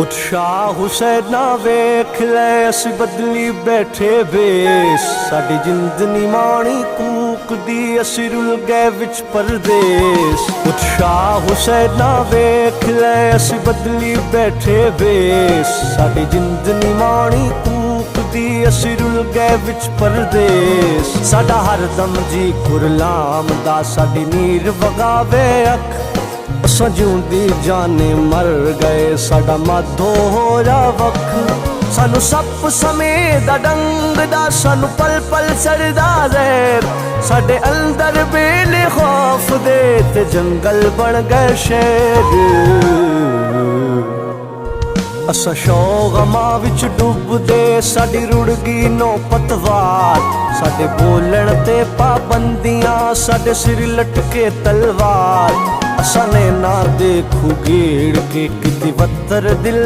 उत्शाह हुसैना वेख ले असी बदली बैठे बेस साडी जिंद नी माणी कूक दी असी रुल गए विच परदेस। उत्शाह हुसैना वेख ले असी बदली बैठे बेस साडी जिंद नी माणी कूक दी असी रुल गए विच परदेस। साडा हरदम जी गुरलाम दा साडी नीर वगावे अख असां जिउंदी जाने मर गए साडा माधो होया वख। सानू सप समेत डंग दा सानू पल पल चढ़दा जहर साडे अंदर बेले खौफ दे ते जंगल बन गए शहर। असां शौगमा विच डुबदे साडी रुड़ गई नौ पतवार साडे बोलण ते पाबंदियां साडे सिर लटके तलवार। असां ने ना देखू गेड़ के किती वत्तर दिल